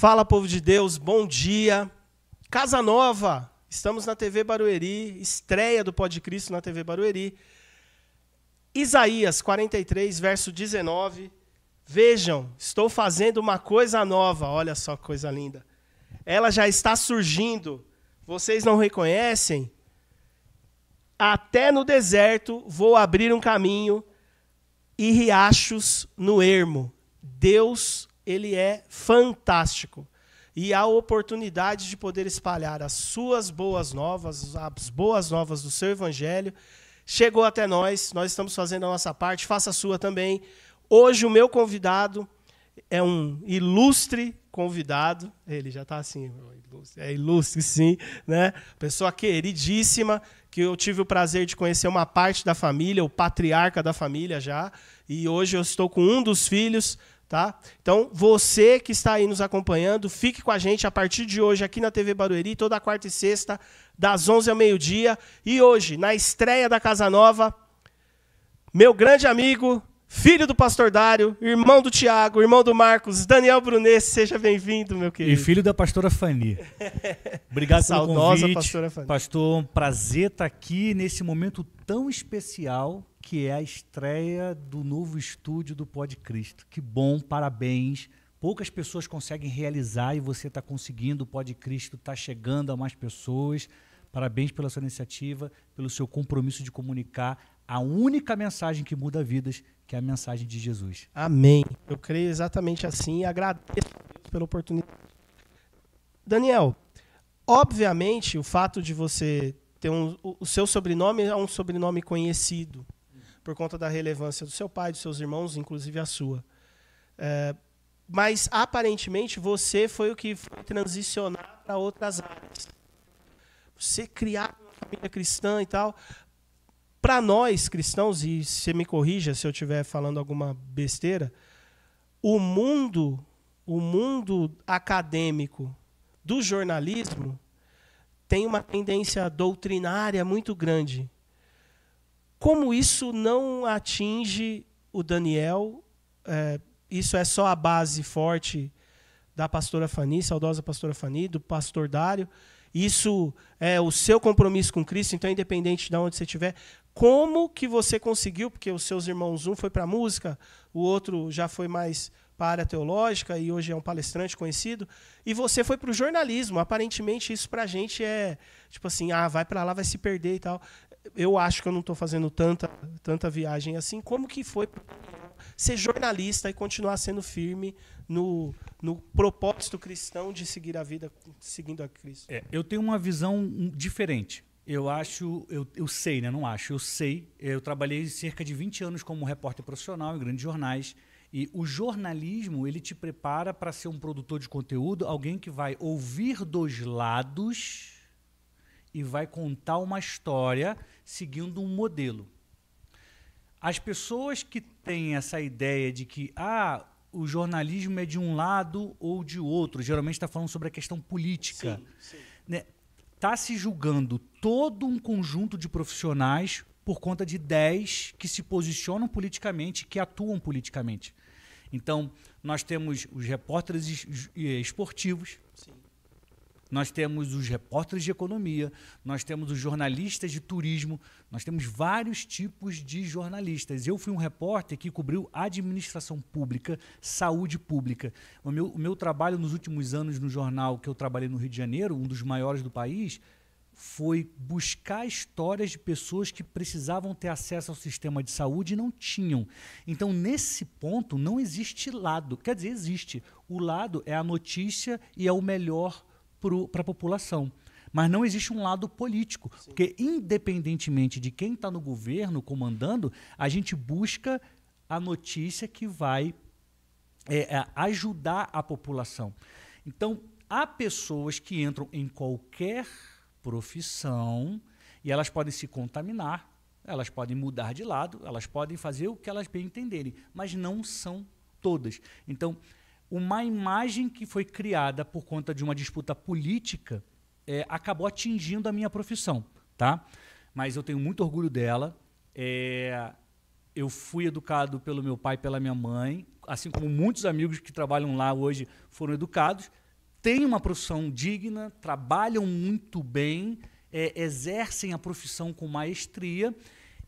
Fala, povo de Deus, bom dia. Casa Nova, estamos na TV Barueri, estreia do Pode Cristo na TV Barueri. Isaías 43, verso 19. Vejam, estou fazendo uma coisa nova, olha só que coisa linda. Ela já está surgindo, vocês não reconhecem? Até no deserto vou abrir um caminho e riachos no ermo. Deus, ele é fantástico. E a oportunidade de poder espalhar as suas boas novas, as boas novas do seu evangelho, chegou até nós. Nós estamos fazendo a nossa parte, faça a sua também. Hoje o meu convidado é um ilustre convidado. Ele já está assim, é ilustre sim, né? Pessoa queridíssima, que eu tive o prazer de conhecer uma parte da família, o patriarca da família já. E hoje eu estou com um dos filhos. Tá? Então, você que está aí nos acompanhando, fique com a gente a partir de hoje aqui na TV Barueri, toda quarta e sexta, das 11 ao meio-dia. E hoje, na estreia da Casa Nova, meu grande amigo, filho do pastor Dário, irmão do Tiago, irmão do Marcos, Daniel Brunet, seja bem-vindo, meu querido. E filho da pastora Fanny. Obrigado pelo convite. Pastora Fanny. Pastor, um prazer estar aqui nesse momento tão especial, que é a estreia do novo estúdio do Pode Cristo. Que bom, parabéns. Poucas pessoas conseguem realizar e você está conseguindo. O Pode Cristo está chegando a mais pessoas. Parabéns pela sua iniciativa, pelo seu compromisso de comunicar a única mensagem que muda vidas, que é a mensagem de Jesus. Amém. Eu creio exatamente assim e agradeço a Deus pela oportunidade. Daniel, obviamente o fato de você ter o seu sobrenome é um sobrenome conhecido, por conta da relevância do seu pai, dos seus irmãos, inclusive a sua. Mas, aparentemente, você foi o que foi transicionar para outras áreas. Você criar uma família cristã e tal. Para nós, cristãos, e você me corrija se eu estiver falando alguma besteira, o mundo acadêmico do jornalismo tem uma tendência doutrinária muito grande. Como isso não atinge o Daniel, isso é só a base forte da pastora Fanny, saudosa pastora Fanny, do pastor Dário, isso é o seu compromisso com Cristo, então independente de onde você estiver, como que você conseguiu, porque os seus irmãos, um foi para a música, o outro já foi mais para a área teológica e hoje é um palestrante conhecido, e você foi para o jornalismo. Aparentemente isso para a gente é tipo assim, vai para lá, vai se perder e tal. Eu acho que eu não estou fazendo tanta viagem assim. Como que foi ser jornalista e continuar sendo firme no propósito cristão de seguir a vida seguindo a Cristo? Eu tenho uma visão diferente. Eu sei, né? Não acho, eu sei. Eu trabalhei cerca de 20 anos como repórter profissional em grandes jornais. E o jornalismo, ele te prepara para ser um produtor de conteúdo, alguém que vai ouvir dos lados e vai contar uma história seguindo um modelo. As pessoas que têm essa ideia de que o jornalismo é de um lado ou de outro, geralmente está falando sobre a questão política. Sim. Né? Está se julgando todo um conjunto de profissionais por conta de 10 que se posicionam politicamente, que atuam politicamente. Então, nós temos os repórteres esportivos, sim. Nós temos os repórteres de economia, nós temos os jornalistas de turismo, nós temos vários tipos de jornalistas. Eu fui um repórter que cobriu administração pública, saúde pública. O meu trabalho nos últimos anos no jornal que eu trabalhei no Rio de Janeiro, um dos maiores do país, foi buscar histórias de pessoas que precisavam ter acesso ao sistema de saúde e não tinham. Então, nesse ponto, não existe lado. Quer dizer, existe. O lado é a notícia e é o melhor para a população. Mas não existe um lado político. Sim. Porque, independentemente de quem está no governo comandando, a gente busca a notícia que vai ajudar a população. Então, há pessoas que entram em qualquer profissão e elas podem se contaminar, elas podem mudar de lado, elas podem fazer o que elas bem entenderem, mas não são todas. Então, uma imagem que foi criada por conta de uma disputa política acabou atingindo a minha profissão, tá? Mas eu tenho muito orgulho dela. Eu fui educado pelo meu pai e pela minha mãe, assim como muitos amigos que trabalham lá hoje foram educados. têm uma profissão digna, trabalham muito bem, exercem a profissão com maestria,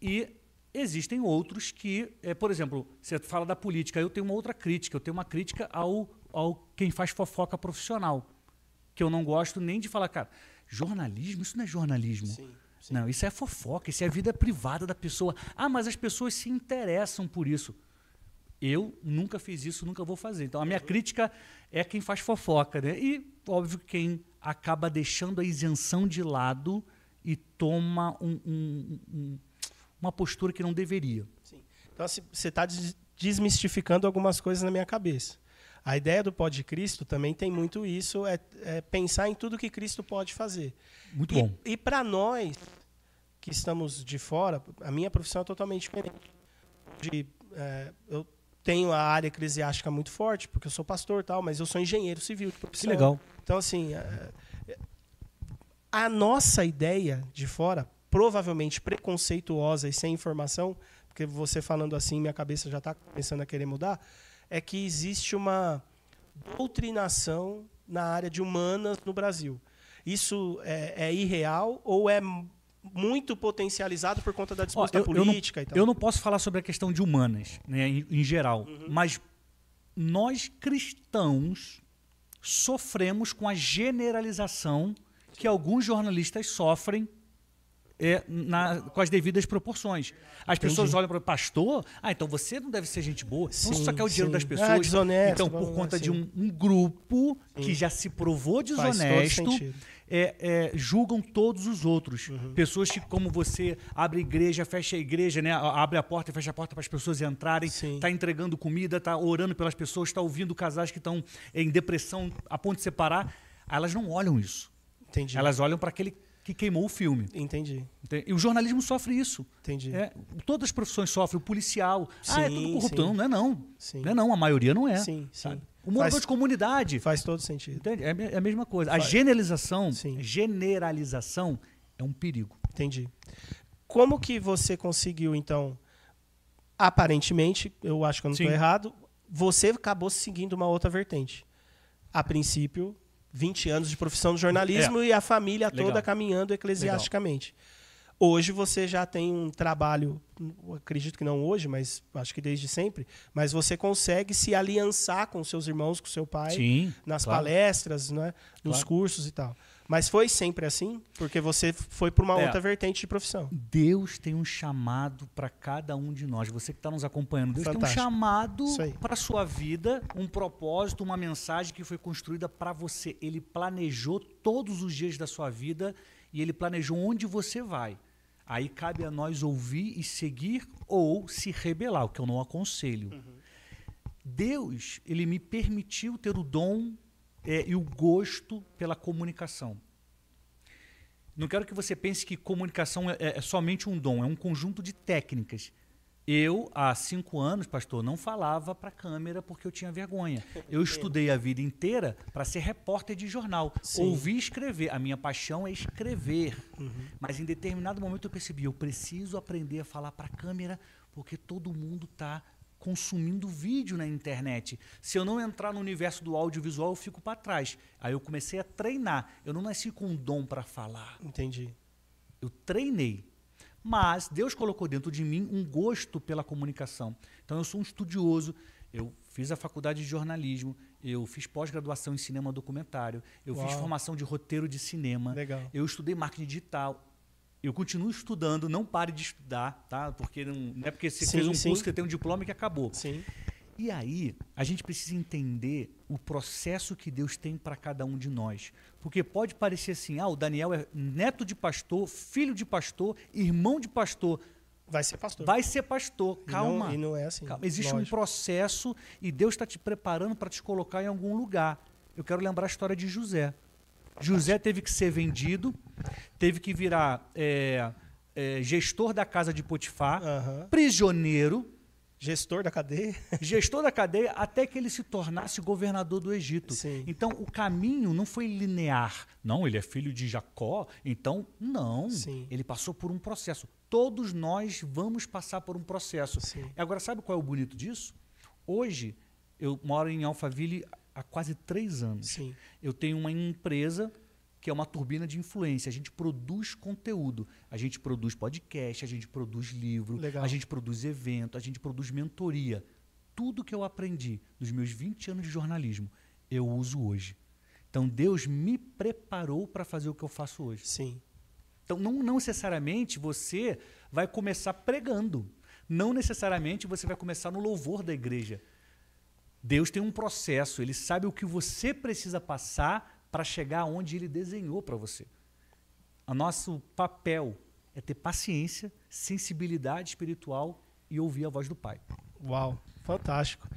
e existem outros que, por exemplo, você fala da política, eu tenho uma outra crítica, eu tenho uma crítica ao quem faz fofoca profissional, que eu não gosto nem de falar, cara, jornalismo, isso não é jornalismo. Sim. Não, isso é fofoca, isso é a vida privada da pessoa. Ah, mas as pessoas se interessam por isso. Eu nunca fiz isso, nunca vou fazer. Então, a minha crítica é quem faz fofoca, né? E, óbvio, quem acaba deixando a isenção de lado e toma uma postura que não deveria. Sim. Então, você está desmistificando algumas coisas na minha cabeça. A ideia do Pod Cristo também tem muito isso, é pensar em tudo que Cristo pode fazer. Muito bom. E para nós que estamos de fora, a minha profissão é totalmente diferente. Eu tenho a área eclesiástica muito forte, porque eu sou pastor e tal, mas eu sou engenheiro civil de profissão. Que legal. Então, assim, a nossa ideia de fora, provavelmente preconceituosa e sem informação, porque você falando assim, minha cabeça já está começando a querer mudar, é que existe uma doutrinação na área de humanas no Brasil. Isso é irreal ou é muito potencializado por conta da disputa política e tal? Eu não posso falar sobre a questão de humanas, né, em geral, mas nós cristãos sofremos com a generalização que alguns jornalistas sofrem com as devidas proporções. As pessoas olham para o pastor, então você não deve ser gente boa, você só quer o dinheiro das pessoas. Desonesto, então, por conta de um grupo que já se provou desonesto, julgam todos os outros. Pessoas que, como você, abre igreja, fecha a igreja, né? Abre a porta e fecha a porta para as pessoas entrarem, está entregando comida, está orando pelas pessoas, está ouvindo casais que estão em depressão a ponto de separar. Elas não olham isso. Entendi. Elas olham para aquele que queimou o filme. Entendi. E o jornalismo sofre isso. Entendi. Todas as profissões sofrem. O policial. É tudo corrupto. Sim. Não é não. Sim. Não é não. A maioria não é. Sim. O morador de comunidade. Faz todo sentido. Entende? É a mesma coisa. A generalização é um perigo. Entendi. Como que você conseguiu, então, aparentemente, eu acho que eu não estou errado, você acabou seguindo uma outra vertente. A princípio, 20 anos de profissão de jornalismo e a família toda caminhando eclesiasticamente. Hoje você já tem um trabalho, acredito que não hoje, mas acho que desde sempre, mas você consegue se aliançar com seus irmãos, com seu pai, nas palestras, né, nos cursos e tal. Mas foi sempre assim? Porque você foi para uma outra vertente de profissão. Deus tem um chamado para cada um de nós. Você que está nos acompanhando, Deus tem um chamado para a sua vida, um propósito, uma mensagem que foi construída para você. Ele planejou todos os dias da sua vida e ele planejou onde você vai. Aí cabe a nós ouvir e seguir ou se rebelar, o que eu não aconselho. Deus, ele me permitiu ter o dom e o gosto pela comunicação. Não quero que você pense que comunicação é somente um dom, é um conjunto de técnicas. Eu, há 5 anos, pastor, não falava para a câmera porque eu tinha vergonha. Eu estudei a vida inteira para ser repórter de jornal. Ouvir e escrever. A minha paixão é escrever. Mas em determinado momento eu percebi, eu preciso aprender a falar para a câmera porque todo mundo está consumindo vídeo na internet. Se eu não entrar no universo do audiovisual, eu fico para trás. Aí eu comecei a treinar. Eu não nasci com um dom para falar. Entendi. Eu treinei. Mas Deus colocou dentro de mim um gosto pela comunicação. Então eu sou um estudioso, eu fiz a faculdade de jornalismo, eu fiz pós-graduação em cinema documentário, eu fiz formação de roteiro de cinema, eu estudei marketing digital. Eu continuo estudando, não pare de estudar, tá? Porque não é porque você fez um curso que você tem um diploma e que acabou. E aí, a gente precisa entender o processo que Deus tem para cada um de nós. Porque pode parecer assim, o Daniel é neto de pastor, filho de pastor, irmão de pastor. Vai ser pastor. Vai ser pastor. Calma. E não é assim. Calma. Existe um processo e Deus está te preparando para te colocar em algum lugar. Eu quero lembrar a história de José. José teve que ser vendido, teve que virar gestor da casa de Potifar, prisioneiro, gestor da cadeia. Gestor da cadeia até que ele se tornasse governador do Egito. Então, o caminho não foi linear. Não, ele é filho de Jacó, então, não. Ele passou por um processo. Todos nós vamos passar por um processo. Agora, sabe qual é o bonito disso? Hoje, eu moro em Alphaville há quase 3 anos. Sim. Eu tenho uma empresa que é uma turbina de influência. A gente produz conteúdo. A gente produz podcast, a gente produz livro, Legal. a gente produz evento, a gente produz mentoria. Tudo que eu aprendi nos meus 20 anos de jornalismo, eu uso hoje. Então, Deus me preparou para fazer o que eu faço hoje. Sim. Então, não necessariamente você vai começar pregando. Não necessariamente você vai começar no louvor da igreja. Deus tem um processo, Ele sabe o que você precisa passar para chegar onde Ele desenhou para você. O nosso papel é ter paciência, sensibilidade espiritual e ouvir a voz do Pai. Uau, fantástico.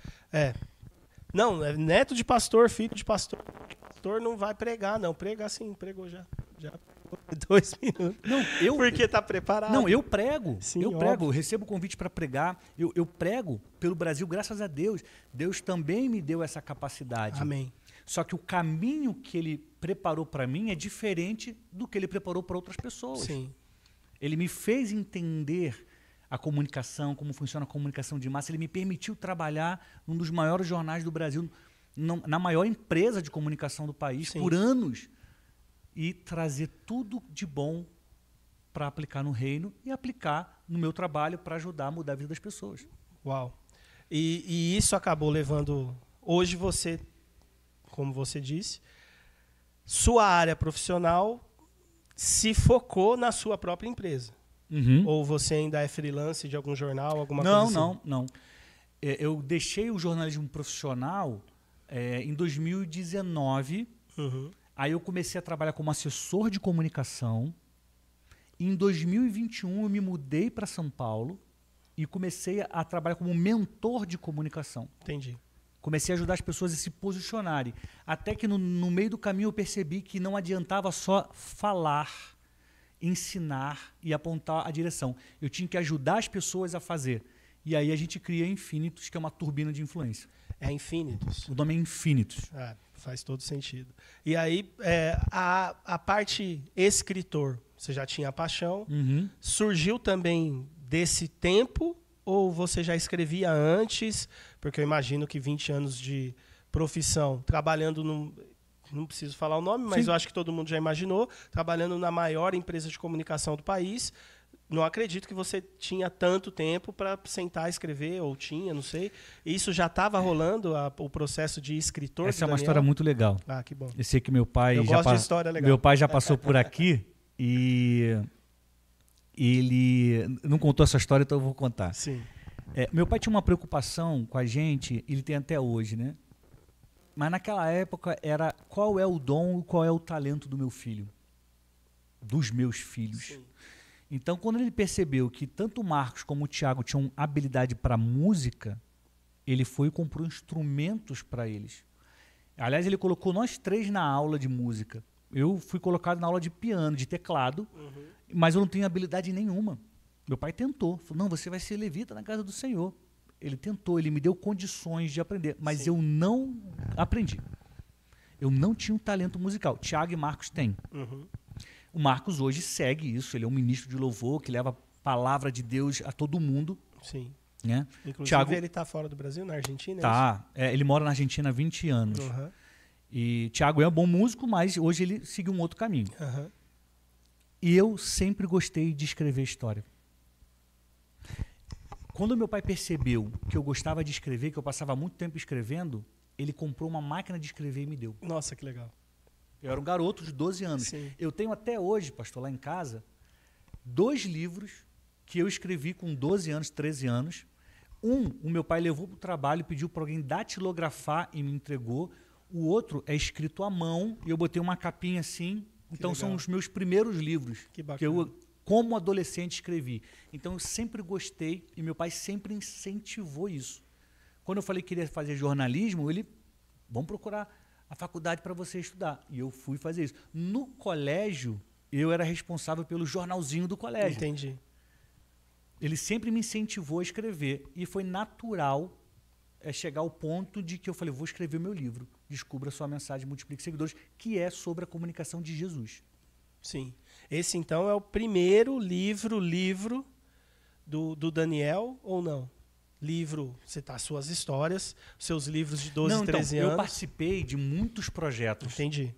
Não, é neto de pastor, filho de pastor. Pastor não vai pregar, não. Prega sim, pregou já. Já pregou 2 minutos. Não, Porque tá preparado. Não, eu prego. Sim, eu óbvio. prego, eu recebo convite para pregar. Eu prego pelo Brasil, graças a Deus. Deus também me deu essa capacidade. Amém. Só que o caminho que Ele preparou para mim é diferente do que Ele preparou para outras pessoas. Sim. Ele me fez entender a comunicação, como funciona a comunicação de massa. Ele me permitiu trabalhar num dos maiores jornais do Brasil, na maior empresa de comunicação do país, Sim. por anos, e trazer tudo de bom para aplicar no reino e aplicar no meu trabalho para ajudar a mudar a vida das pessoas. Uau. E isso acabou levando... Hoje você, como você disse, sua área profissional se focou na sua própria empresa. Ou você ainda é freelance de algum jornal, alguma coisa assim? Não. Eu deixei o jornalismo profissional em 2019. Aí eu comecei a trabalhar como assessor de comunicação. Em 2021 eu me mudei para São Paulo e comecei a trabalhar como mentor de comunicação. Entendi. Comecei a ajudar as pessoas a se posicionarem. Até que no meio do caminho eu percebi que não adiantava só falar, ensinar e apontar a direção. Eu tinha que ajudar as pessoas a fazer. E aí a gente cria Infinitus, que é uma turbina de influência. É Infinitus. O nome é Infinitus. Faz todo sentido. E aí, a parte escritor, você já tinha a paixão, surgiu também desse tempo ou você já escrevia antes? Porque eu imagino que 20 anos de profissão, trabalhando não preciso falar o nome, mas Sim. eu acho que todo mundo já imaginou, trabalhando na maior empresa de comunicação do país, não acredito que você tinha tanto tempo para sentar e escrever, ou tinha, não sei. Isso já estava rolando, o processo de escritor? Essa é uma história muito legal. Ah, que bom. Eu sei que meu pai Eu gosto de história legal. Meu pai já passou por aqui e ele não contou essa história, então eu vou contar. Sim. Meu pai tinha uma preocupação com a gente, ele tem até hoje, né? Mas naquela época era qual é o dom e qual é o talento do meu filho, dos meus filhos. Sim. Então, quando ele percebeu que tanto o Marcos como o Thiago tinham habilidade para música, ele foi e comprou instrumentos para eles. Aliás, ele colocou nós 3 na aula de música. Eu fui colocado na aula de piano, de teclado, mas eu não tenho habilidade nenhuma. Meu pai tentou. Falou, não, você vai ser levita na casa do Senhor. Ele tentou, ele me deu condições de aprender, mas Sim. eu não aprendi. Eu não tinha um talento musical. Thiago e Marcos têm. O Marcos hoje segue isso, ele é um ministro de louvor que leva a palavra de Deus a todo mundo. Sim. Né? Inclusive, Thiago, ele está fora do Brasil, na Argentina? tá, ele mora na Argentina há 20 anos. E Thiago é um bom músico, mas hoje ele seguiu um outro caminho. E eu sempre gostei de escrever história. Quando meu pai percebeu que eu gostava de escrever, que eu passava muito tempo escrevendo, ele comprou uma máquina de escrever e me deu. Nossa, que legal. Eu era um garoto de 12 anos. Sim. Eu tenho até hoje, pastor, lá em casa, 2 livros que eu escrevi com 12 anos, 13 anos. O meu pai levou para o trabalho, pediu para alguém datilografar e me entregou. O outro é escrito à mão e eu botei uma capinha assim. Então são os meus primeiros livros Que bacana. que eu, como adolescente, escrevi. Então eu sempre gostei e meu pai sempre incentivou isso. Quando eu falei que queria fazer jornalismo, ele, vamos procurar a faculdade para você estudar. E eu fui fazer isso. No colégio, eu era responsável pelo jornalzinho do colégio. Entendi. Ele sempre me incentivou a escrever. E foi natural chegar ao ponto de que eu falei, vou escrever o meu livro, Descubra Sua Mensagem, Multiplique Seguidores, que é sobre a comunicação de Jesus. Sim. Esse, então, é o primeiro livro do Daniel, ou não? livro, citar suas histórias, seus livros de 12, Não, 13 então, anos. eu participei de muitos projetos. Entendi.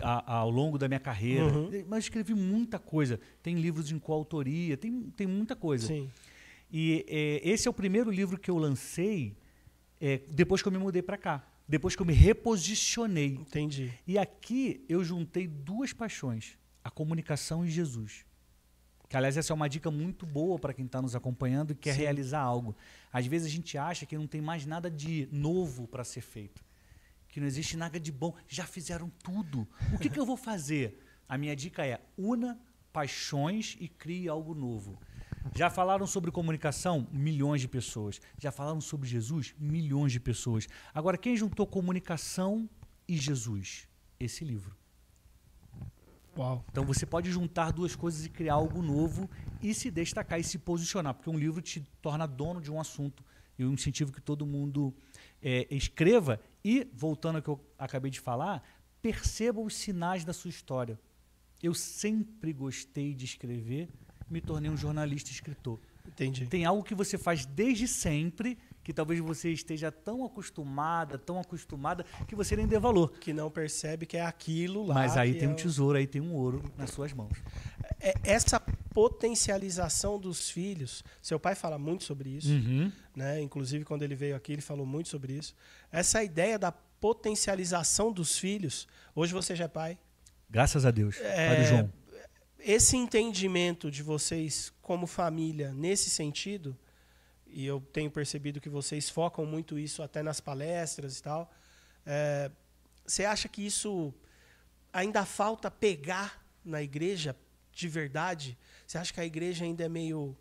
Ao longo da minha carreira, mas escrevi muita coisa. Tem livros em coautoria, tem muita coisa. Sim. E esse é o primeiro livro que eu lancei depois que eu me mudei para cá, depois que eu me reposicionei. Entendi. E aqui eu juntei duas paixões, a comunicação e Jesus. Que, aliás, essa é uma dica muito boa para quem está nos acompanhando e quer realizar algo. Às vezes a gente acha que não tem mais nada de novo para ser feito, que não existe nada de bom. Já fizeram tudo. O que eu vou fazer? A minha dica é: una paixões e crie algo novo. Já falaram sobre comunicação? Milhões de pessoas. Já falaram sobre Jesus? Milhões de pessoas. Agora, quem juntou comunicação e Jesus? Esse livro. Uau. Então você pode juntar duas coisas e criar algo novo e se destacar e se posicionar, porque um livro te torna dono de um assunto. Eu incentivo que todo mundo escreva e, voltando ao que eu acabei de falar, perceba os sinais da sua história. Eu sempre gostei de escrever, me tornei um jornalista e escritor. Entendi. Tem algo que você faz desde sempre, que talvez você esteja tão acostumada, que você nem dê valor. Que não percebe que é aquilo lá. Mas aí que tem é um tesouro, aí tem um ouro nas suas mãos. Essa potencialização dos filhos, seu pai fala muito sobre isso, né? Inclusive quando ele veio aqui ele falou muito sobre isso. Essa ideia da potencialização dos filhos, hoje você já é pai. Graças a Deus, pai do João. Esse entendimento de vocês como família nesse sentido, e eu tenho percebido que vocês focam muito isso até nas palestras e tal, você acha que isso ainda falta pegar na igreja de verdade? Você acha que a igreja ainda é meio,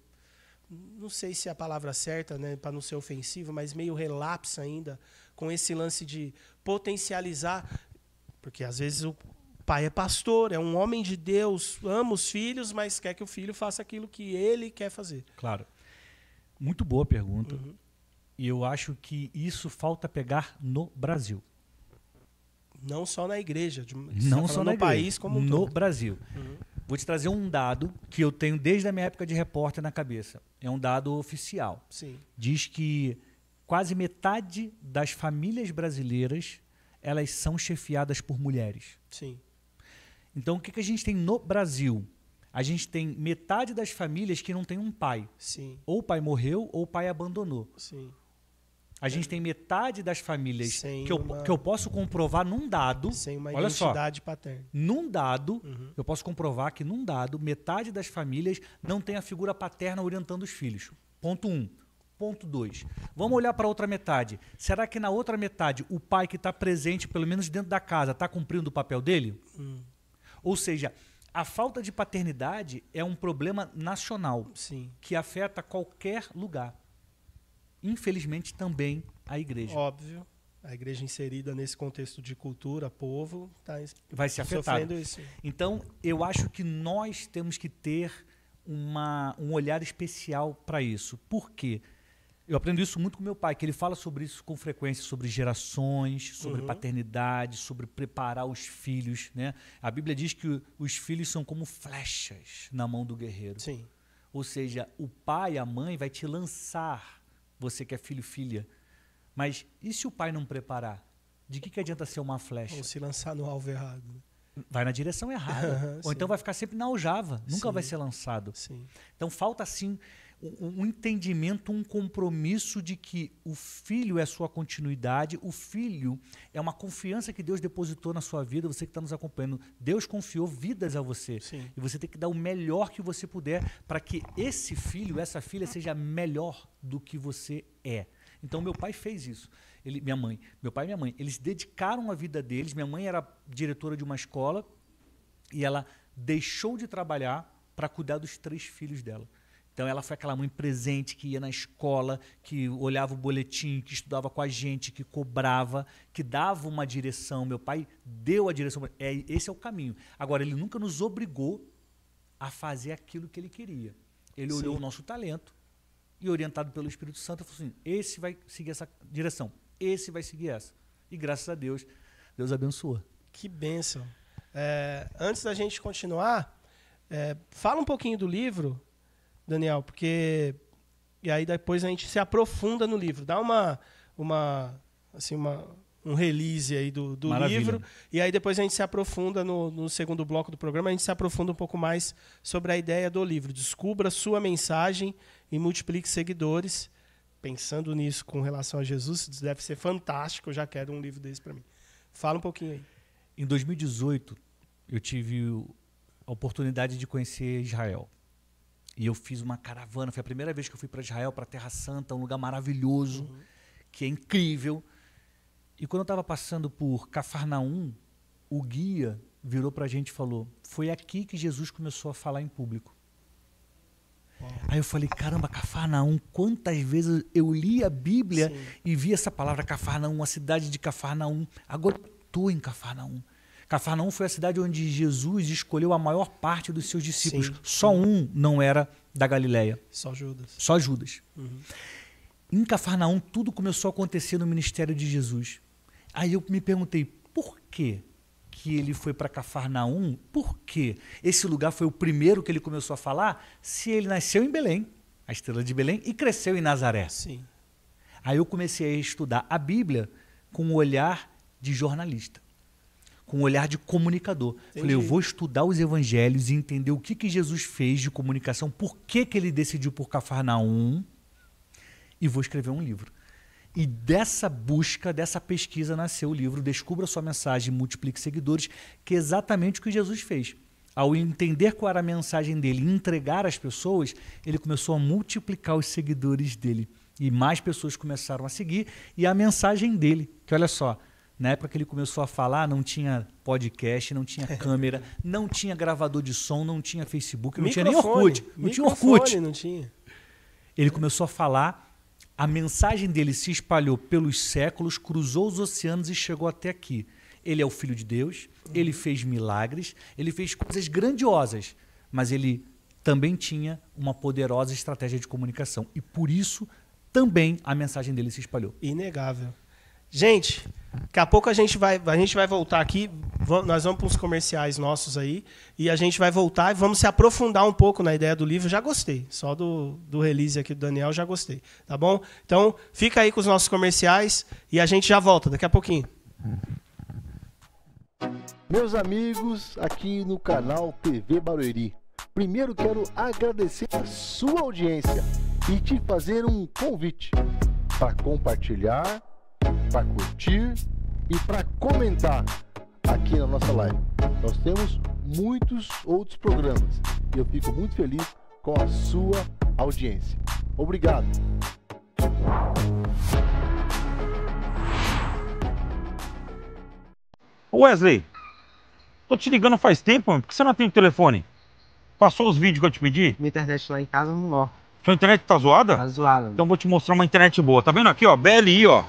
não sei se é a palavra certa, né, para não ser ofensivo, mas meio relapsa ainda com esse lance de potencializar, porque às vezes o pai é pastor, é um homem de Deus, ama os filhos, mas quer que o filho faça aquilo que ele quer fazer. Claro. Muito boa pergunta. E eu acho que isso falta pegar no Brasil. Não só na igreja, Não só no país como um todo. No Brasil. Vou te trazer um dado que eu tenho desde a minha época de repórter na cabeça. É um dado oficial. Sim. Diz que quase metade das famílias brasileiras, elas são chefiadas por mulheres. Sim. Então, o que a gente tem no Brasil? A gente tem metade das famílias que não tem um pai. Sim. Ou o pai morreu, ou o pai abandonou. Sim. A gente tem metade das famílias Sem que eu posso comprovar num dado. Sem uma olha identidade só, paterna. num dado, eu posso comprovar que num dado, metade das famílias não tem a figura paterna orientando os filhos. Ponto 1. Ponto 2. Vamos olhar para a outra metade. Será que na outra metade o pai que está presente, pelo menos dentro da casa, está cumprindo o papel dele? Ou seja, a falta de paternidade é um problema nacional. Sim. Que afeta qualquer lugar. Infelizmente, também a igreja. Óbvio. A igreja inserida nesse contexto de cultura, povo, vai ser afetada. Sofrendo isso. Então, eu acho que nós temos que ter um olhar especial para isso. Por quê? Eu aprendo isso muito com meu pai, que ele fala sobre isso com frequência, sobre gerações, sobre paternidade, sobre preparar os filhos, né? A Bíblia diz que os filhos são como flechas na mão do guerreiro. Sim. Ou seja, o pai, a mãe vai te lançar, você que é filho, filha. Mas e se o pai não preparar? De que adianta ser uma flecha? Ou se lançar no alvo errado. Vai na direção errada. Ou então vai ficar sempre na aljava, nunca vai ser lançado. Sim. Então falta, assim, um entendimento, um compromisso de que o filho é a sua continuidade, o filho é uma confiança que Deus depositou na sua vida, você que está nos acompanhando. Deus confiou vidas a você. Sim. E você tem que dar o melhor que você puder para que esse filho, essa filha, seja melhor do que você é. Então, meu pai fez isso. Meu pai e minha mãe, eles dedicaram a vida deles. Minha mãe era diretora de uma escola e ela deixou de trabalhar para cuidar dos 3 filhos dela. Então, ela foi aquela mãe presente que ia na escola, que olhava o boletim, que estudava com a gente, que cobrava, que dava uma direção. Meu pai deu a direção. Esse é o caminho. Agora, ele nunca nos obrigou a fazer aquilo que ele queria. Ele olhou o nosso talento e, orientado pelo Espírito Santo, falou assim, esse vai seguir essa direção, esse vai seguir essa. E, graças a Deus, Deus abençoa. Que bênção. Antes da gente continuar, fala um pouquinho do livro, Daniel, porque e aí depois a gente se aprofunda no livro. Dá um release aí do livro, e aí depois a gente se aprofunda no segundo bloco do programa, a gente se aprofunda um pouco mais sobre a ideia do livro. Descubra sua mensagem e multiplique seguidores. Pensando nisso com relação a Jesus, isso deve ser fantástico, eu já quero um livro desse para mim. Fala um pouquinho aí. Em 2018, eu tive a oportunidade de conhecer Israel. E eu fiz uma caravana, foi a primeira vez que eu fui para Israel, para a Terra Santa, um lugar maravilhoso, que é incrível. E quando eu estava passando por Cafarnaum, o guia virou para a gente e falou, foi aqui que Jesus começou a falar em público. Aí eu falei, caramba, Cafarnaum, quantas vezes eu li a Bíblia e vi essa palavra Cafarnaum, a cidade de Cafarnaum. Agora eu estou em Cafarnaum. Cafarnaum foi a cidade onde Jesus escolheu a maior parte dos seus discípulos. Só um não era da Galileia. Só Judas. Só Judas. Em Cafarnaum, tudo começou a acontecer no ministério de Jesus. Aí eu me perguntei, por que ele foi para Cafarnaum? Por que esse lugar foi o primeiro que ele começou a falar? Se ele nasceu em Belém, a estrela de Belém, e cresceu em Nazaré. Sim. Aí eu comecei a estudar a Bíblia com um olhar de jornalista, com um olhar de comunicador. Entendi. Falei, eu vou estudar os evangelhos e entender o que Jesus fez de comunicação, por que ele decidiu por Cafarnaum, e vou escrever um livro. E dessa busca, dessa pesquisa, nasceu o livro Descubra Sua Mensagem, Multiplique Seguidores, que é exatamente o que Jesus fez. Ao entender qual era a mensagem dele e entregar às pessoas, ele começou a multiplicar os seguidores dele. E mais pessoas começaram a seguir. E a mensagem dele, que olha só, na época que ele começou a falar, não tinha podcast, não tinha câmera, não tinha gravador de som, não tinha Facebook, não tinha nem Orkut. Não tinha Orkut. Não tinha. Ele começou a falar, a mensagem dele se espalhou pelos séculos, cruzou os oceanos e chegou até aqui. Ele é o Filho de Deus, ele fez milagres, ele fez coisas grandiosas, mas ele também tinha uma poderosa estratégia de comunicação. E por isso, também a mensagem dele se espalhou. Inegável. Gente, daqui a pouco a gente vai voltar aqui, nós vamos para uns comerciais nossos aí, e a gente vai voltar e vamos se aprofundar um pouco na ideia do livro. Já gostei, só do release aqui do Daniel já gostei, tá bom? Então, fica aí com os nossos comerciais e a gente já volta daqui a pouquinho. Meus amigos, aqui no canal TV Barueri, primeiro quero agradecer a sua audiência e te fazer um convite para compartilhar, para curtir e para comentar aqui na nossa live. Nós temos muitos outros programas e eu fico muito feliz com a sua audiência. Obrigado. Wesley, tô te ligando faz tempo, por que você não atende o telefone? Passou os vídeos que eu te pedi? Minha internet lá em casa não ó. Sua internet tá zoada? Tá zoada. Então vou te mostrar uma internet boa. Tá vendo aqui, ó? BLI, ó.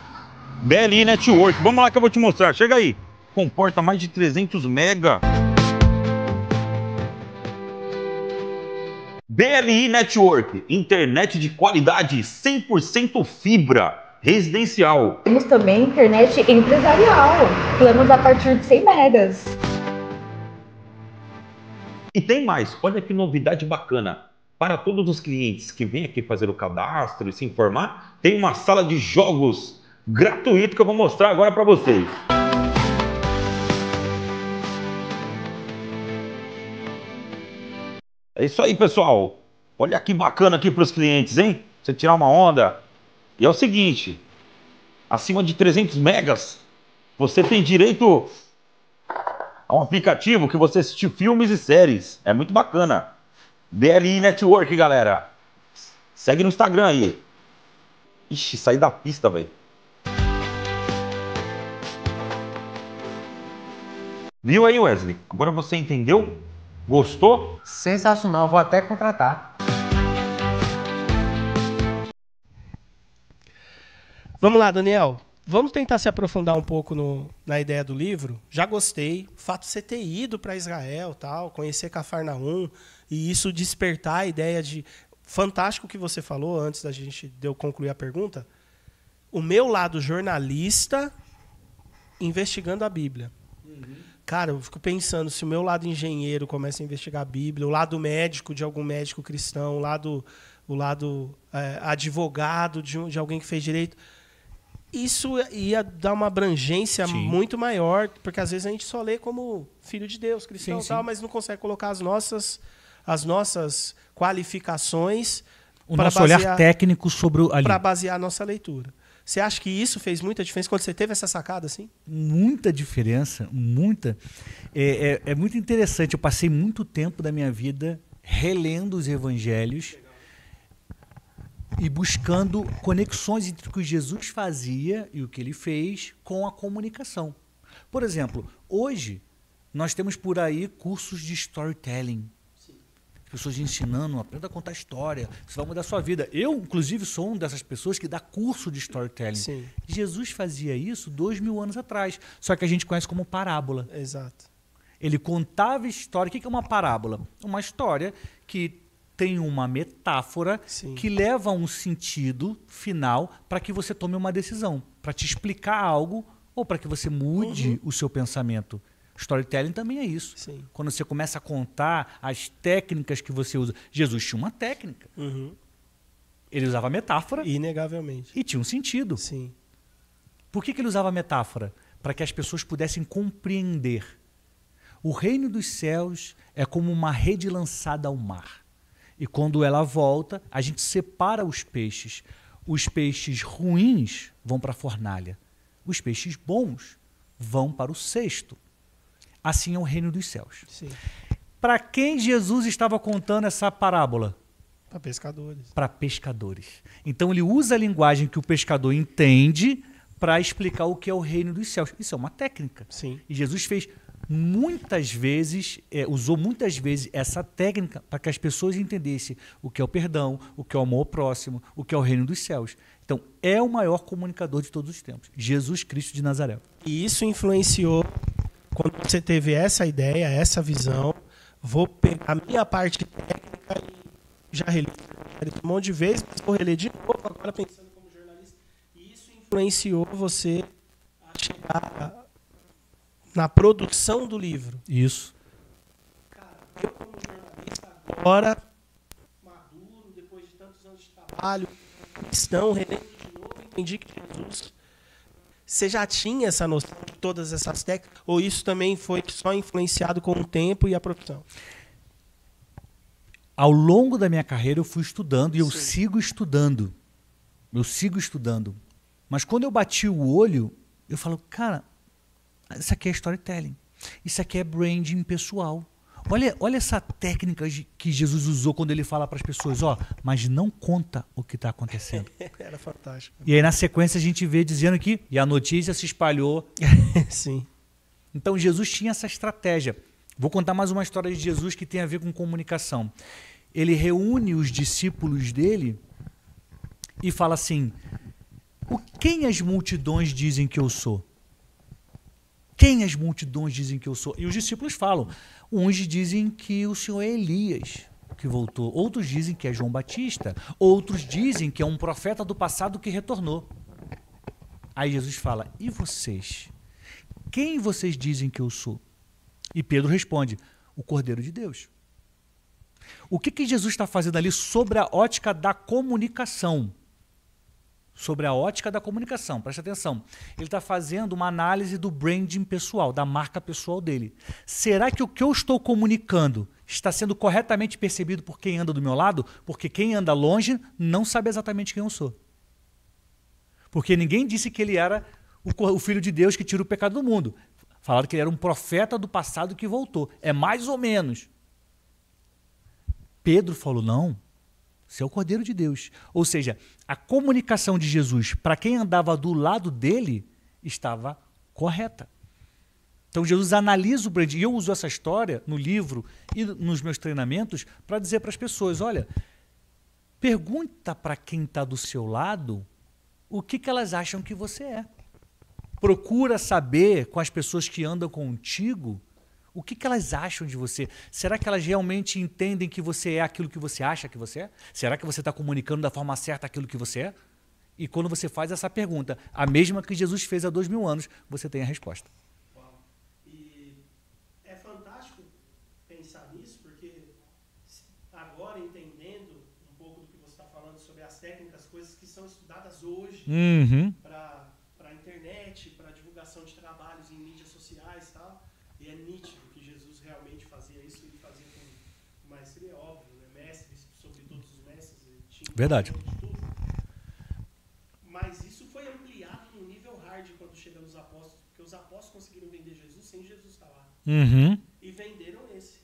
BLI Network. Vamos lá que eu vou te mostrar. Chega aí. Comporta mais de 300 mega. BLI Network. Internet de qualidade 100% fibra. Residencial. Temos também internet empresarial. Planos a partir de 100 megas. E tem mais. Olha que novidade bacana. Para todos os clientes que vêm aqui fazer o cadastro e se informar, tem uma sala de jogos gratuito que eu vou mostrar agora para vocês. É isso aí, pessoal. Olha que bacana aqui para os clientes, hein? Você tirar uma onda. E é o seguinte, acima de 300 megas, você tem direito a um aplicativo que você assiste filmes e séries. É muito bacana. BLI Network, galera. Segue no Instagram aí. Ixi, saí da pista, velho. Viu aí, Wesley? Agora você entendeu? Gostou? Sensacional, vou até contratar. Vamos lá, Daniel. Vamos tentar se aprofundar um pouco na ideia do livro. Já gostei. O fato de você ter ido para Israel, tal, conhecer Cafarnaum, e isso despertar a ideia de... Fantástico o que você falou antes de eu concluir a pergunta. O meu lado jornalista investigando a Bíblia. Cara, eu fico pensando, se o meu lado engenheiro começa a investigar a Bíblia, o lado médico de algum médico cristão, o o lado advogado de alguém que fez direito. Isso ia dar uma abrangência Sim. muito maior, porque às vezes a gente só lê como filho de Deus, cristão Sim, e tal, sim. mas não consegue colocar as nossas qualificações O pra nosso olhar basear- técnico sobre ali. para basear a nossa leitura. Você acha que isso fez muita diferença quando você teve essa sacada assim? Muita diferença, muita. É muito interessante. Eu passei muito tempo da minha vida relendo os evangelhos e buscando conexões entre o que Jesus fazia e o que ele fez com a comunicação. Por exemplo, hoje nós temos por aí cursos de storytelling. Pessoas ensinando, aprenda a contar história, isso vai mudar a sua vida. Eu, inclusive, sou uma dessas pessoas que dá curso de storytelling. Sim. Jesus fazia isso 2000 anos atrás, só que a gente conhece como parábola. Exato. Ele contava história. O que é uma parábola? Uma história que tem uma metáfora Sim. que leva a um sentido final para que você tome uma decisão, para te explicar algo ou para que você mude o seu pensamento. Storytelling também é isso. Sim. Quando você começa a contar as técnicas que você usa. Jesus tinha uma técnica. Uhum. Ele usava metáfora Inegavelmente. e tinha um sentido. Sim. Por que ele usava metáfora? Para que as pessoas pudessem compreender. O reino dos céus é como uma rede lançada ao mar. E quando ela volta, a gente separa os peixes. Os peixes ruins vão para a fornalha. Os peixes bons vão para o cesto. Assim é o reino dos céus. Sim. Para quem Jesus estava contando essa parábola? Para pescadores. Para pescadores. Então ele usa a linguagem que o pescador entende para explicar o que é o reino dos céus. Isso é uma técnica. Sim. E Jesus fez muitas vezes, usou muitas vezes essa técnica para que as pessoas entendessem o que é o perdão, o que é o amor ao próximo, o que é o reino dos céus. Então, é o maior comunicador de todos os tempos. Jesus Cristo de Nazaré. E isso influenciou quando você teve essa ideia, essa visão. Vou pegar a minha parte técnica e já reli um monte de vezes, mas vou reler de novo, agora pensando como jornalista. E isso influenciou você a chegar na produção do livro. Isso. Eu, como jornalista, agora, maduro, depois de tantos anos de trabalho, cristão, relendo de novo, entendi que Jesus... Você já tinha essa noção de todas essas técnicas? Ou isso também foi só influenciado com o tempo e a profissão? Ao longo da minha carreira eu fui estudando e eu Sim. sigo estudando. Eu sigo estudando. Mas quando eu bati o olho, eu falo, cara, isso aqui é storytelling. Isso aqui é branding pessoal. Olha essa técnica que Jesus usou quando ele fala para as pessoas, mas não conta o que está acontecendo. Era fantástico. E aí na sequência a gente vê dizendo que e a notícia se espalhou. Sim. Então Jesus tinha essa estratégia. Vou contar mais uma história de Jesus que tem a ver com comunicação. Ele reúne os discípulos dele e fala assim, quem as multidões dizem que eu sou? Quem as multidões dizem que eu sou? E os discípulos falam, uns dizem que o Senhor é Elias, que voltou. Outros dizem que é João Batista. Outros dizem que é um profeta do passado que retornou. Aí Jesus fala, e vocês? Quem vocês dizem que eu sou? E Pedro responde, o Cordeiro de Deus. O que Jesus está fazendo ali sobre a ótica da comunicação? Sobre a ótica da comunicação, preste atenção. Ele está fazendo uma análise do branding pessoal, da marca pessoal dele. Será que o que eu estou comunicando está sendo corretamente percebido por quem anda do meu lado? Porque quem anda longe não sabe exatamente quem eu sou. Porque ninguém disse que ele era o Filho de Deus que tira o pecado do mundo. Falaram que ele era um profeta do passado que voltou. É mais ou menos. Pedro falou, não. Você é o Cordeiro de Deus. Ou seja, a comunicação de Jesus para quem andava do lado dele estava correta. Então Jesus analisa o branding. E eu uso essa história no livro e nos meus treinamentos para dizer para as pessoas, olha, pergunta para quem está do seu lado o que elas acham que você é. Procura saber com as pessoas que andam contigo o que elas acham de você? Será que elas realmente entendem que você é aquilo que você acha que você é? Será que você está comunicando da forma certa aquilo que você é? E quando você faz essa pergunta, a mesma que Jesus fez há 2000 anos, você tem a resposta. E é fantástico pensar nisso, porque agora entendendo um pouco do que você está técnicas, coisas que são estudadas hoje Uhum. para a internet, para divulgação de trabalhos em mídias sociais e tal. E é nítido que Jesus realmente fazia isso, ele fazia com maestria, óbvio, né? Mestre sobre todos os mestres, ele tinha Verdade. conhecimento de tudo. Mas isso foi ampliado no nível hard quando chega nos apóstolos, porque os apóstolos conseguiram vender Jesus sem Jesus estar lá. Uhum. E venderam esse.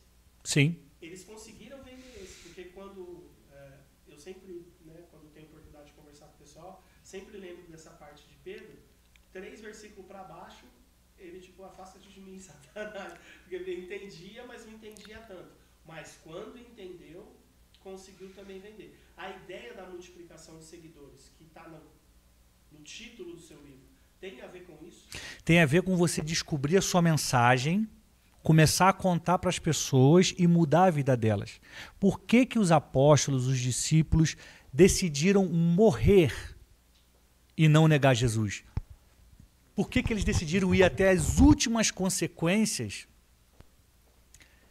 Sim. Eles conseguiram vender esse, porque quando eu sempre, né, quando tenho oportunidade de conversar com o pessoal, sempre lembro dessa parte de Pedro, 3 versículos para baixo, ele tipo, afasta-te de mim, Satanás, porque ele entendia, mas não entendia tanto. Mas quando entendeu, conseguiu também vender. A ideia da multiplicação de seguidores, que está no título do seu livro, tem a ver com isso? Tem a ver com você descobrir a sua mensagem, começar a contar para as pessoas e mudar a vida delas. Por que que os apóstolos, os discípulos, decidiram morrer e não negar Jesus? Por que que eles decidiram ir até as últimas consequências,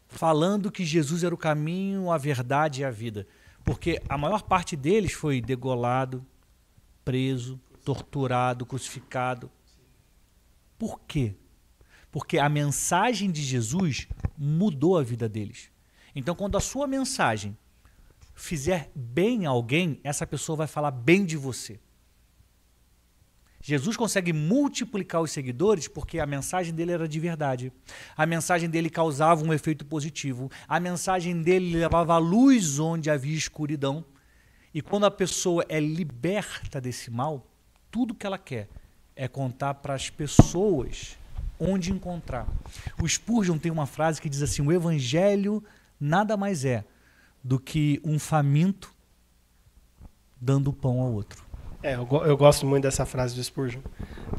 falando que Jesus era o caminho, a verdade e a vida? Porque a maior parte deles foi degolado, preso, torturado, crucificado. Por quê? Porque a mensagem de Jesus mudou a vida deles. Então, quando a sua mensagem fizer bem a alguém, essa pessoa vai falar bem de você. Jesus consegue multiplicar os seguidores porque a mensagem dele era de verdade. A mensagem dele causava um efeito positivo. A mensagem dele levava luz onde havia escuridão. E quando a pessoa é liberta desse mal, tudo que ela quer é contar para as pessoas onde encontrar. O Spurgeon tem uma frase que diz assim: o evangelho nada mais é do que um faminto dando pão ao outro. Eu gosto muito dessa frase do Spurgeon,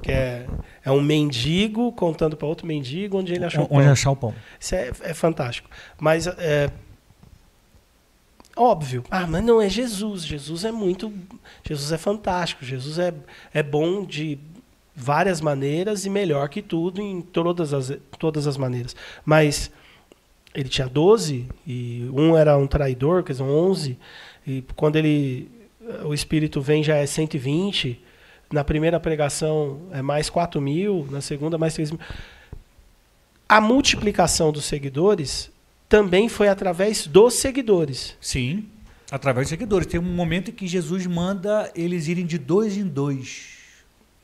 que é um mendigo contando para outro mendigo onde ele achou o pão. Onde achar o pão. Isso é fantástico. Mas óbvio, mas não é Jesus. Jesus é fantástico. Jesus é bom de várias maneiras e melhor que tudo em todas as maneiras. Mas ele tinha 12 e um era um traidor, quer dizer, 11. E quando o Espírito vem já é 120. Na primeira pregação é mais 4.000, na segunda mais 3.000. A multiplicação dos seguidores também foi através dos seguidores. Sim, através dos seguidores. Tem um momento em que Jesus manda eles irem de 2 em 2.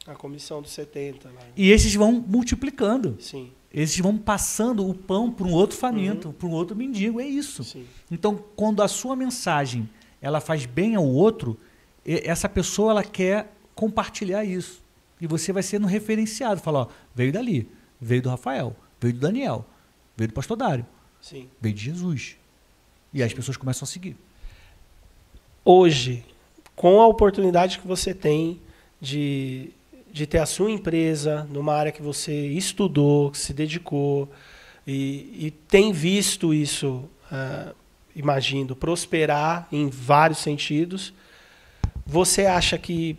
A comissão dos 70. Lá. E esses vão multiplicando. Sim. Esses vão passando o pão para um outro faminto, para um outro mendigo. É isso. Sim. Então, quando a sua mensagem ela faz bem ao outro, essa pessoa ela quer compartilhar isso. E você vai sendo referenciado. Fala, ó, veio dali, veio do Rafael, veio do Daniel, veio do pastor Dário, Sim. veio de Jesus. E as pessoas começam a seguir. Hoje, com a oportunidade que você tem de ter a sua empresa numa área que você estudou, que se dedicou e tem visto isso, imagino, prosperar em vários sentidos, você acha que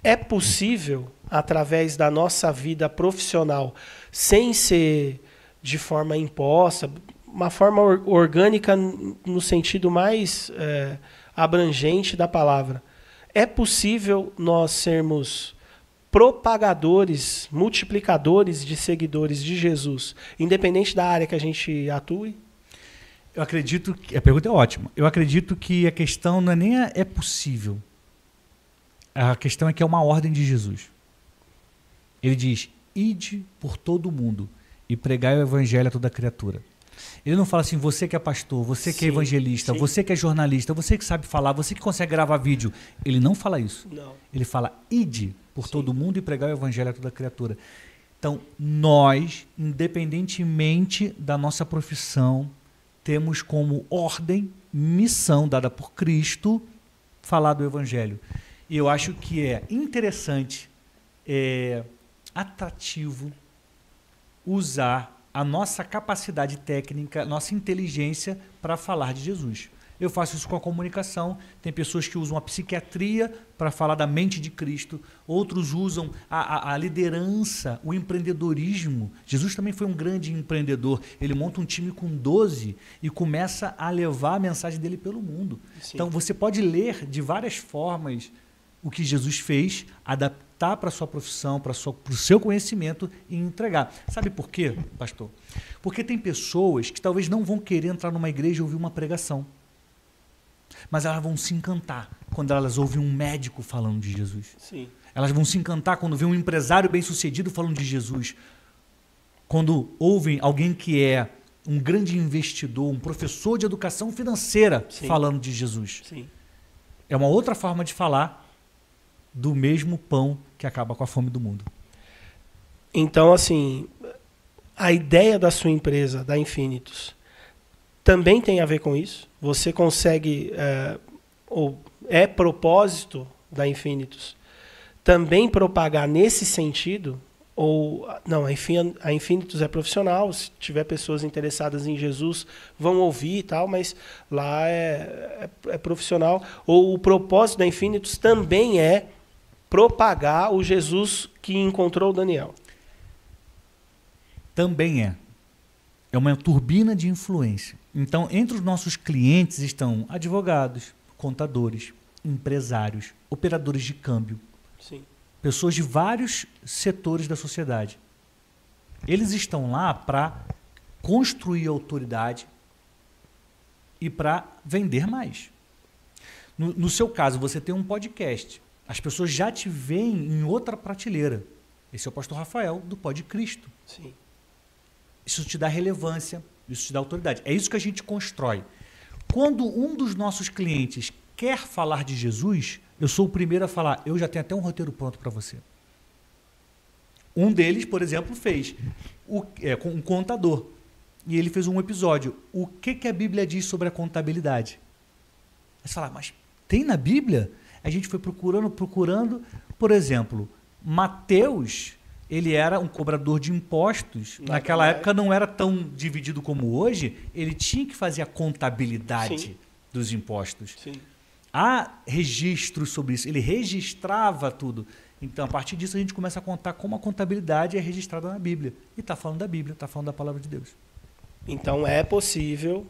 é possível, através da nossa vida profissional, sem ser de forma imposta, uma forma orgânica no sentido mais abrangente da palavra, é possível nós sermos propagadores, multiplicadores de seguidores de Jesus, independente da área que a gente atue? Eu acredito que... A pergunta é ótima. Eu acredito que a questão não é nem é possível. A questão é que é uma ordem de Jesus. Ele diz, ide por todo o mundo e pregai o evangelho a toda criatura. Ele não fala assim, você que é pastor, você que é evangelista, você que é jornalista, você que sabe falar, você que consegue gravar vídeo. Ele não fala isso. Não. Ele fala, ide por todo mundo e pregai o evangelho a toda criatura. Então, nós, independentemente da nossa profissão, temos como ordem, missão dada por Cristo, falar do evangelho. E eu acho que é interessante, atrativo, usar a nossa capacidade técnica, nossa inteligência para falar de Jesus. Eu faço isso com a comunicação. Tem pessoas que usam a psiquiatria para falar da mente de Cristo. Outros usam a liderança, o empreendedorismo. Jesus também foi um grande empreendedor. Ele monta um time com 12 e começa a levar a mensagem dele pelo mundo. Sim. Então, você pode ler de várias formas o que Jesus fez, adaptar para a sua profissão, para o seu conhecimento e entregar. Sabe por quê, pastor? Porque tem pessoas que talvez não vão querer entrar numa igreja e ouvir uma pregação. Mas elas vão se encantar quando elas ouvem um médico falando de Jesus. Sim. Elas vão se encantar quando vê um empresário bem-sucedido falando de Jesus. Quando ouvem alguém que é um grande investidor, um professor de educação financeira falando de Jesus. Sim. É uma outra forma de falar do mesmo pão que acaba com a fome do mundo. Então, assim, a ideia da sua empresa, da Infinitus, também tem a ver com isso? Você consegue, ou é propósito da Infinitus, também propagar nesse sentido? Ou, não, a Infinitus é profissional, se tiver pessoas interessadas em Jesus, vão ouvir e tal, mas lá é profissional. Ou o propósito da Infinitus também é propagar o Jesus que encontrou o Daniel? Também é. É uma turbina de influência. Então, entre os nossos clientes estão advogados, contadores, empresários, operadores de câmbio, Sim. pessoas de vários setores da sociedade. Eles estão lá para construir autoridade e para vender mais. No seu caso, você tem um podcast. As pessoas já te veem em outra prateleira. Esse é o pastor Rafael, do Pod Cristo. Sim. Isso te dá relevância, isso te dá autoridade. É isso que a gente constrói. Quando um dos nossos clientes quer falar de Jesus, eu sou o primeiro a falar, eu já tenho até um roteiro pronto para você. Um deles, por exemplo, fez um contador. E ele fez um episódio. O que a Bíblia diz sobre a contabilidade? Você fala, mas tem na Bíblia? A gente foi procurando. Por exemplo, Mateus, ele era um cobrador de impostos. Naquela época não era tão dividido como hoje. Ele tinha que fazer a contabilidade dos impostos. Sim. Há registros sobre isso. Ele registrava tudo. Então, a partir disso, a gente começa a contar como a contabilidade é registrada na Bíblia. E está falando da Bíblia, está falando da palavra de Deus. Então, é possível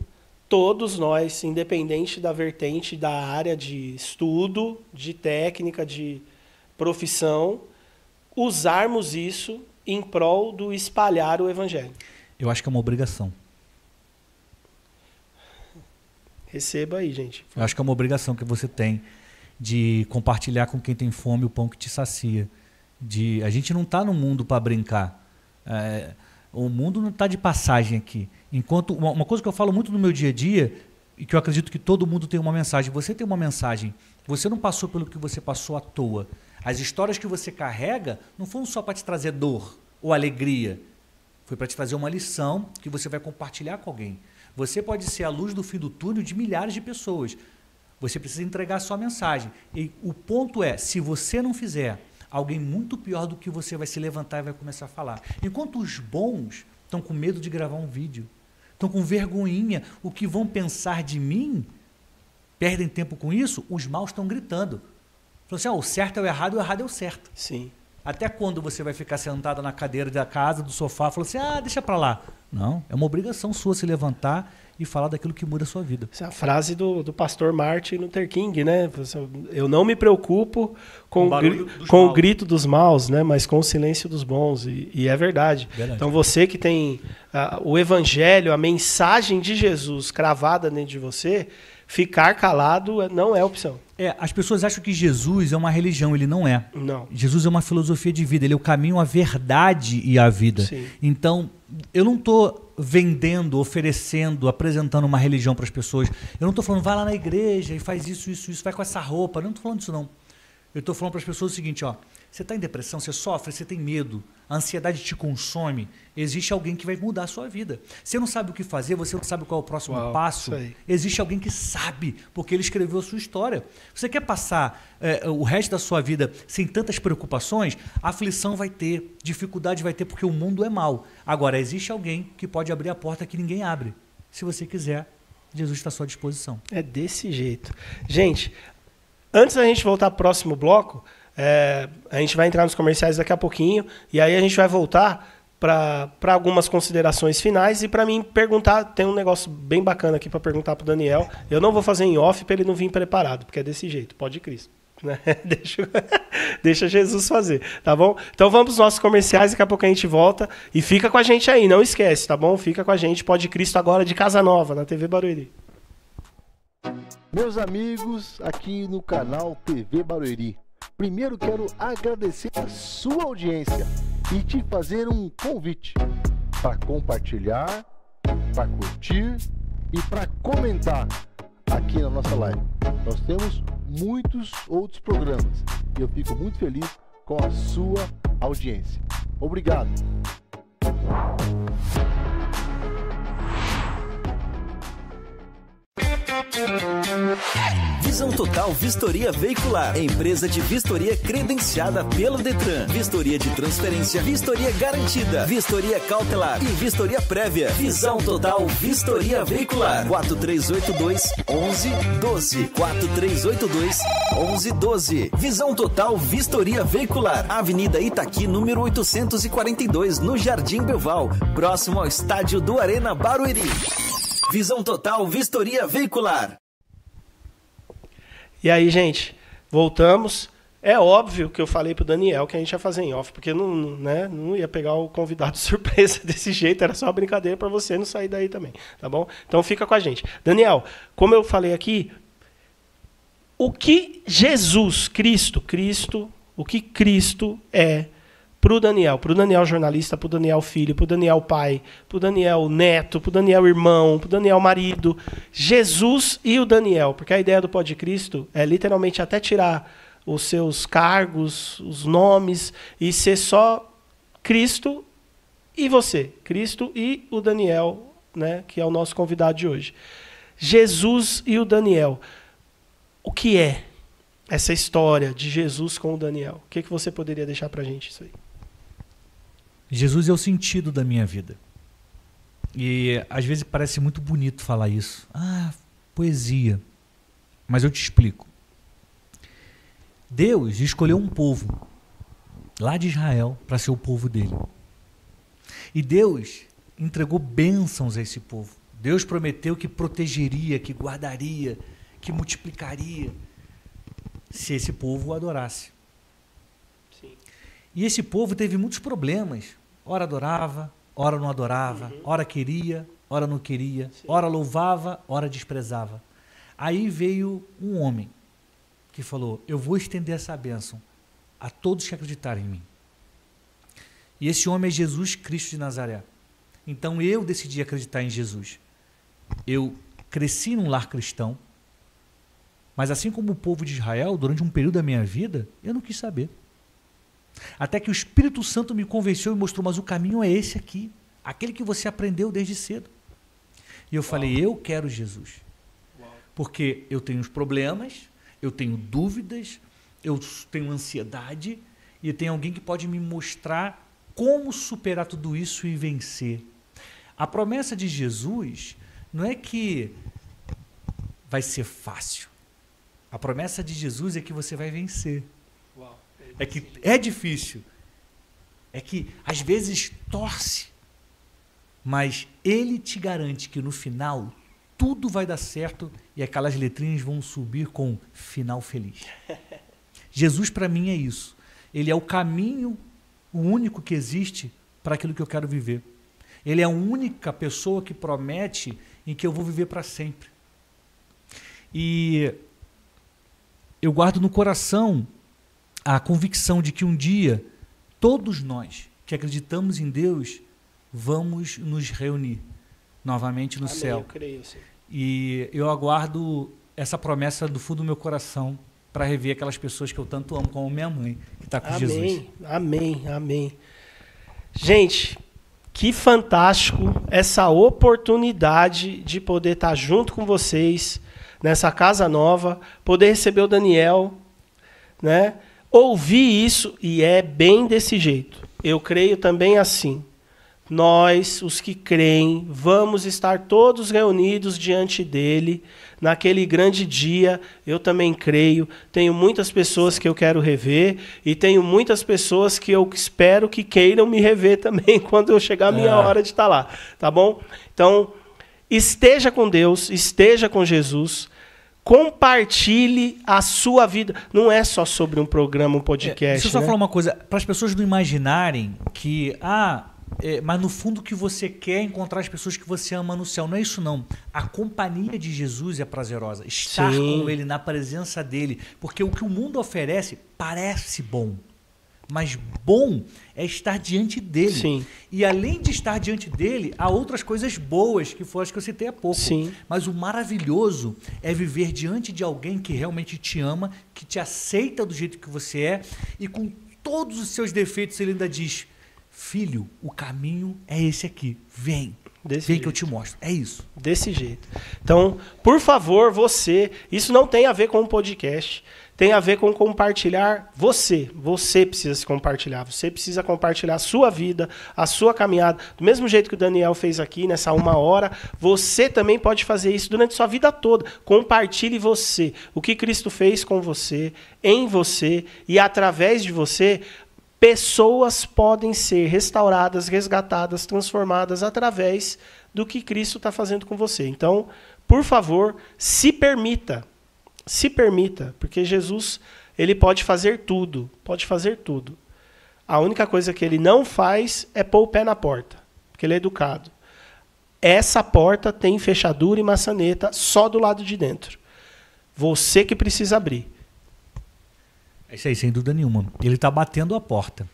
todos nós, independente da vertente, da área de estudo, de técnica, de profissão, usarmos isso em prol do espalhar o Evangelho. Eu acho que é uma obrigação. Receba aí, gente. Eu acho que é uma obrigação que você tem de compartilhar com quem tem fome o pão que te sacia. A gente não está no mundo para brincar. O mundo não está de passagem aqui. Enquanto uma coisa que eu falo muito no meu dia a dia, e que eu acredito que todo mundo tem uma mensagem. Você tem uma mensagem. Você não passou pelo que você passou à toa. As histórias que você carrega não foram só para te trazer dor ou alegria. Foi para te trazer uma lição que você vai compartilhar com alguém. Você pode ser a luz do fim do túnel de milhares de pessoas. Você precisa entregar a sua mensagem. E o ponto é, se você não fizer, alguém muito pior do que você vai se levantar e vai começar a falar. Enquanto os bons estão com medo de gravar um vídeo, estão com vergonhinha, o que vão pensar de mim, perdem tempo com isso, os maus estão gritando. Falando assim, o certo é o errado é o certo. Sim. Até quando você vai ficar sentado na cadeira da casa, do sofá, falando assim, deixa pra lá. Não, é uma obrigação sua se levantar e falar daquilo que muda a sua vida. Essa é a frase do pastor Martin Luther King, né? Eu não me preocupo com o grito dos maus, né? Mas com o silêncio dos bons. E é verdade. Então você que tem o evangelho, a mensagem de Jesus cravada dentro de você, ficar calado não é opção. As pessoas acham que Jesus é uma religião, ele não é. Não. Jesus é uma filosofia de vida, ele é o caminho, a verdade e a vida. Sim. Então, eu não estou vendendo, oferecendo, apresentando uma religião para as pessoas. Eu não estou falando, vai lá na igreja e faz isso, vai com essa roupa. Eu não estou falando disso, não. Eu estou falando para as pessoas o seguinte, você está em depressão, você sofre, você tem medo, a ansiedade te consome, existe alguém que vai mudar a sua vida. Você não sabe o que fazer, você não sabe qual é o próximo passo, existe alguém que sabe, porque ele escreveu a sua história. Você quer passar o resto da sua vida sem tantas preocupações? Aflição vai ter, dificuldade vai ter, porque o mundo é mau. Agora, existe alguém que pode abrir a porta que ninguém abre. Se você quiser, Jesus está à sua disposição. É desse jeito. Gente, antes da gente voltar para o próximo bloco, a gente vai entrar nos comerciais daqui a pouquinho, e aí a gente vai voltar para algumas considerações finais e para mim perguntar, tem um negócio bem bacana aqui para perguntar para o Daniel. Eu não vou fazer em off para ele não vir preparado, porque é desse jeito, pode ir, Cristo. Né? Deixa Jesus fazer, tá bom? Então vamos para os nossos comerciais, daqui a pouco a gente volta e fica com a gente aí, não esquece, tá bom? Fica com a gente, Pode Cristo agora de Casa Nova, na TV Barueri. Meus amigos, aqui no canal TV Barueri, primeiro quero agradecer a sua audiência e te fazer um convite para compartilhar, para curtir e para comentar aqui na nossa live. Nós temos muitos outros programas e eu fico muito feliz com a sua audiência. Obrigado. Visão Total Vistoria Veicular, empresa de vistoria credenciada pelo Detran. Vistoria de transferência, vistoria garantida, vistoria cautelar e vistoria prévia. Visão Total Vistoria Veicular, 4382-1112, 4382-1112. Visão Total Vistoria Veicular, Avenida Itaqui, número 842, no Jardim Belval, próximo ao estádio do Arena Barueri. Visão Total Vistoria Veicular. E aí, gente, voltamos. É óbvio que eu falei pro Daniel que a gente ia fazer em off, porque não ia pegar o convidado de surpresa desse jeito, era só uma brincadeira para você não sair daí também, tá bom? Então fica com a gente. Daniel, como eu falei aqui, o que Jesus, Cristo, o que Cristo é para o Daniel jornalista, para o Daniel filho, para o Daniel pai, para o Daniel neto, para o Daniel irmão, para o Daniel marido, Jesus e o Daniel, porque a ideia do Pode Cristo é literalmente até tirar os seus cargos, os nomes, e ser só Cristo e você, Cristo e o Daniel, né, que é o nosso convidado de hoje. Jesus e o Daniel. O que é essa história de Jesus com o Daniel? O que você poderia deixar para a gente isso aí? Jesus é o sentido da minha vida. E às vezes parece muito bonito falar isso. Ah, poesia. Mas eu te explico. Deus escolheu um povo lá de Israel para ser o povo dele. E Deus entregou bênçãos a esse povo. Deus prometeu que protegeria, que guardaria, que multiplicaria se esse povo o adorasse. Sim. E esse povo teve muitos problemas. Ora adorava, ora não adorava, ora queria, ora não queria, Sim. ora louvava, ora desprezava. Aí veio um homem que falou, eu vou estender essa bênção a todos que acreditarem em mim. E esse homem é Jesus Cristo de Nazaré. Então eu decidi acreditar em Jesus. Eu cresci num lar cristão, mas assim como o povo de Israel, durante um período da minha vida, eu não quis saber. Até que o Espírito Santo me convenceu e mostrou, mas o caminho é esse aqui, aquele que você aprendeu desde cedo. E eu falei, eu quero Jesus. Porque eu tenho os problemas, eu tenho dúvidas, eu tenho ansiedade, e tem alguém que pode me mostrar como superar tudo isso e vencer. A promessa de Jesus não é que vai ser fácil. A promessa de Jesus é que você vai vencer. É que é difícil. É que às vezes torce. Mas ele te garante que no final tudo vai dar certo e aquelas letrinhas vão subir com final feliz. Jesus para mim é isso. Ele é o caminho, o único que existe para aquilo que eu quero viver. Ele é a única pessoa que promete em que eu vou viver para sempre. E eu guardo no coração a convicção de que um dia todos nós que acreditamos em Deus vamos nos reunir novamente no céu. Eu creio, sim. E eu aguardo essa promessa do fundo do meu coração para rever aquelas pessoas que eu tanto amo, como minha mãe, que está com Jesus. Amém, amém. Gente, que fantástico essa oportunidade de poder estar junto com vocês nessa casa nova, poder receber o Daniel, né? Ouvir isso, e é bem desse jeito. Eu creio também assim. nós, os que creem, vamos estar todos reunidos diante dele naquele grande dia. Eu também creio. Tenho muitas pessoas que eu quero rever e tenho muitas pessoas que eu espero que queiram me rever também quando eu chegar a minha hora de estar lá, tá bom? Então, esteja com Deus, esteja com Jesus. Compartilhe a sua vida. Não é só sobre um programa, um podcast. Deixa eu só né? falar uma coisa, para as pessoas não imaginarem que, mas no fundo o que você quer é encontrar as pessoas que você ama no céu. Não é isso não. A companhia de Jesus é prazerosa. Estar Sim. com ele, na presença dele. Porque o que o mundo oferece parece bom. Mas bom é estar diante dele. Sim. E além de estar diante dele, há outras coisas boas, que foram as que eu citei há pouco. Sim. Mas o maravilhoso é viver diante de alguém que realmente te ama, que te aceita do jeito que você é, e com todos os seus defeitos ele ainda diz: filho, o caminho é esse aqui. Vem. Desse Vem jeito. que eu te mostro. É isso. Desse jeito. Então, por favor, você... Isso não tem a ver com um podcast. Tem a ver com compartilhar você. Você precisa se compartilhar. Você precisa compartilhar a sua vida, a sua caminhada. Do mesmo jeito que o Daniel fez aqui, nessa 1 hora, você também pode fazer isso durante sua vida toda. Compartilhe você. O que Cristo fez com você, em você e através de você. Pessoas podem ser restauradas, resgatadas, transformadas através do que Cristo está fazendo com você. Então, por favor, se permita. Se permita, porque Jesus, ele pode fazer tudo. Pode fazer tudo. A única coisa que ele não faz é pôr o pé na porta, porque ele é educado. Essa porta tem fechadura e maçaneta só do lado de dentro. Você que precisa abrir. É isso aí, sem dúvida nenhuma. Ele está batendo a porta.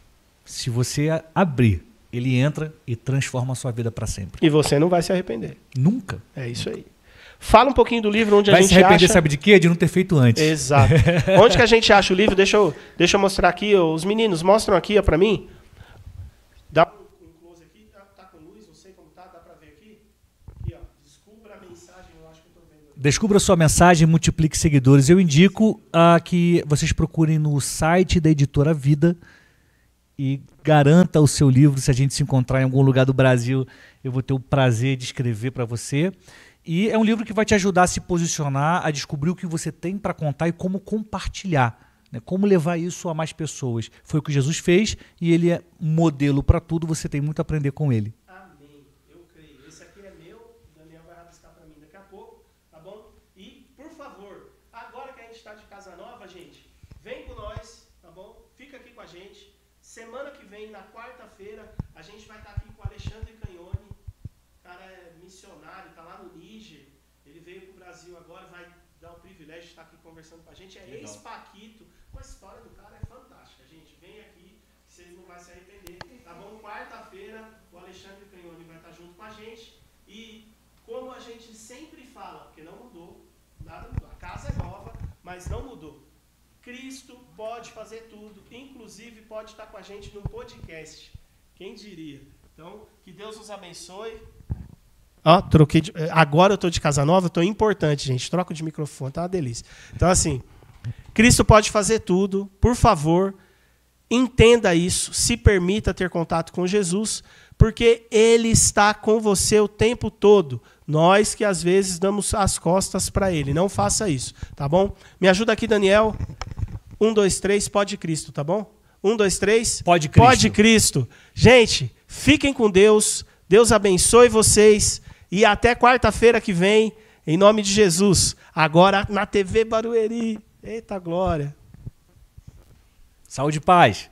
Se você abrir, ele entra e transforma a sua vida para sempre. E você não vai se arrepender. Nunca. É isso aí. Fala um pouquinho do livro, onde Vai a gente se arrepender, acha... sabe de quê? De não ter feito antes. Exato. Onde que a gente acha o livro? Deixa eu mostrar aqui. Os meninos mostram aqui para mim. Dá um close aqui. Tá com luz? Não sei como tá. Dá para ver aqui? Aqui, ó. Descubra a mensagem. Eu acho que eu tô vendo. Descubra sua mensagem, multiplique seguidores. Eu indico que vocês procurem no site da Editora Vida e garanta o seu livro. Se a gente se encontrar em algum lugar do Brasil, eu vou ter o prazer de escrever para você. E é um livro que vai te ajudar a se posicionar, a descobrir o que você tem para contar e como compartilhar, né? Como levar isso a mais pessoas. Foi o que Jesus fez e ele é um modelo para tudo, você tem muito a aprender com ele. Amém. Eu creio. Esse aqui é meu, o Daniel vai rabiscar para mim daqui a pouco, tá bom? E, por favor, agora que a gente está de casa nova, gente, vem com nós, tá bom? Fica aqui com a gente. Semana que vem, na quarta-feira, a gente vai estar aqui com o Alexandre Canhone. O cara é missionário, está lá no Níger. Ele veio para o Brasil agora, vai dar o privilégio de estar aqui conversando com a gente. É ex-Paquito. A história do cara é fantástica, gente. Vem aqui, que vocês não vão se arrepender. Tá bom? Quarta-feira, o Alexandre Canhone vai estar junto com a gente. E como a gente sempre fala, porque não mudou, nada mudou. A casa é nova, mas não mudou. Cristo pode fazer tudo, inclusive pode estar com a gente no podcast. Quem diria? Então, que Deus nos abençoe. Agora eu estou de casa nova, estou importante, gente. Troco de microfone, tá uma delícia. Então, assim, Cristo pode fazer tudo. Por favor, entenda isso. Se permita ter contato com Jesus, porque Ele está com você o tempo todo. Nós que às vezes damos as costas para Ele. Não faça isso, tá bom? Me ajuda aqui, Daniel. 1, 2, 3, pode Cristo, tá bom? 1, 2, 3, pode Cristo. Pode Cristo. Gente, fiquem com Deus. Deus abençoe vocês. E até quarta-feira que vem, em nome de Jesus. Agora na TV Barueri. Eita glória. Saúde e paz.